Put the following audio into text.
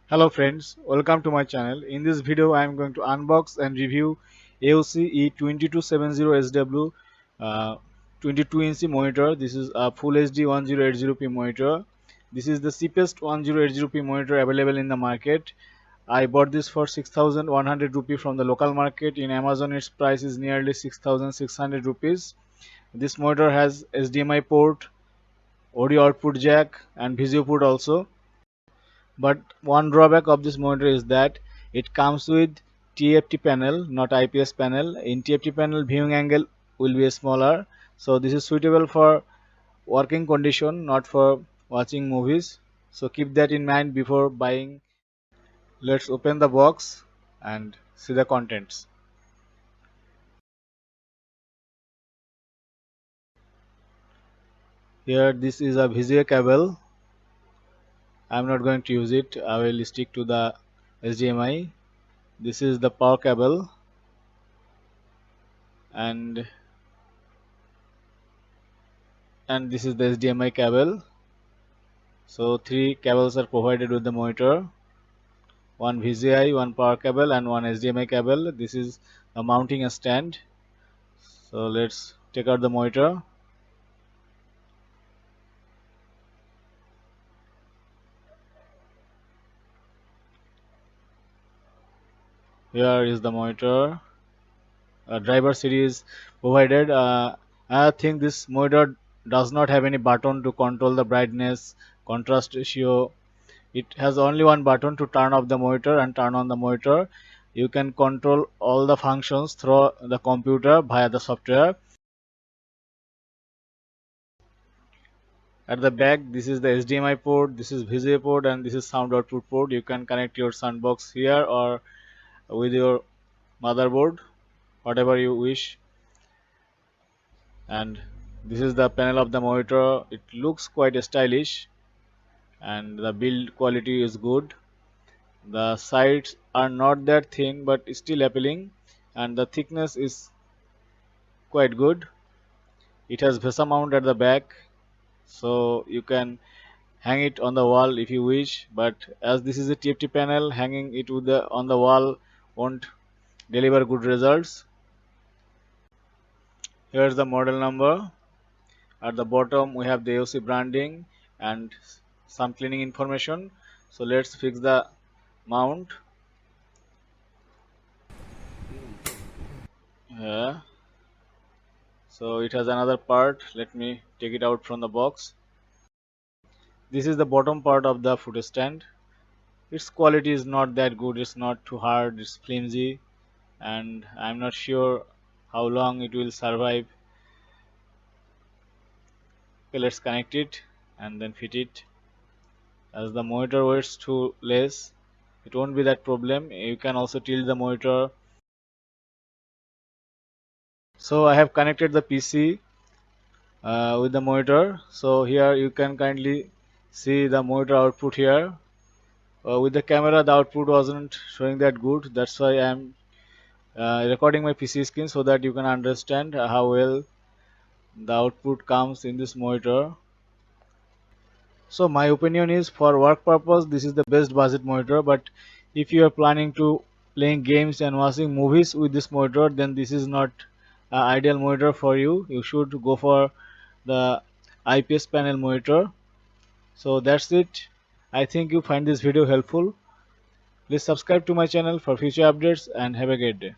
Hello friends, welcome to my channel. In this video I am going to unbox and review AOC E2270Sw 22-inch monitor. This is a Full HD 1080p monitor. This is the cheapest 1080p monitor available in the market. I bought this for 6,100 rupee from the local market. In Amazon its price is nearly 6,600 rupees. This monitor has HDMI port, audio output jack and VESA port also. But one drawback of this monitor is that it comes with TFT panel, not IPS panel. In TFT panel, viewing angle will be smaller, so this is suitable for working condition, not for watching movies. So keep that in mind before buying. Let's open the box and see the contents. Here, this is a VGA cable. I'm not going to use it. I will stick to the HDMI. This is the power cable, and this is the HDMI cable. So three cables are provided with the monitor, one VGA, one power cable and one HDMI cable. This is a mounting stand. So let's take out the monitor. Here is the monitor. Driver series provided. I think this monitor does not have any button to control the brightness, contrast ratio. It has only one button to turn off the monitor and turn on the monitor. You can control all the functions through the computer via the software. At the back, this is the HDMI port, this is VGA port, and this is sound output port. You can connect your soundbox here or with your motherboard, whatever you wish. And this is the panel of the monitor. It looks quite stylish and the build quality is good. The sides are not that thin but still appealing, and the thickness is quite good. It has VESA mount at the back, so you can hang it on the wall if you wish, but as this is a TFT panel, hanging it with on the wall won't deliver good results. Here's the model number. At the bottom we have the AOC branding and some cleaning information. So let's fix the mount. Yeah. So it has another part. Let me take it out from the box. This is the bottom part of the foot stand. Its quality is not that good. It's not too hard. It's flimsy, and I'm not sure how long it will survive. Okay, let's connect it and then fit it. As the monitor weighs too less, it won't be that problem. You can also tilt the monitor. So I have connected the PC with the monitor. So here you can kindly see the monitor output here. With the camera, the output wasn't showing that good. That's why I'm recording my PC screen so that you can understand how well the output comes in this monitor. So my opinion is, for work purpose this is the best budget monitor, but if you are planning to playing games and watching movies with this monitor, then this is not ideal monitor for you. You should go for the IPS panel monitor. So that's it. I think you find this video helpful. Please subscribe to my channel for future updates and have a great day.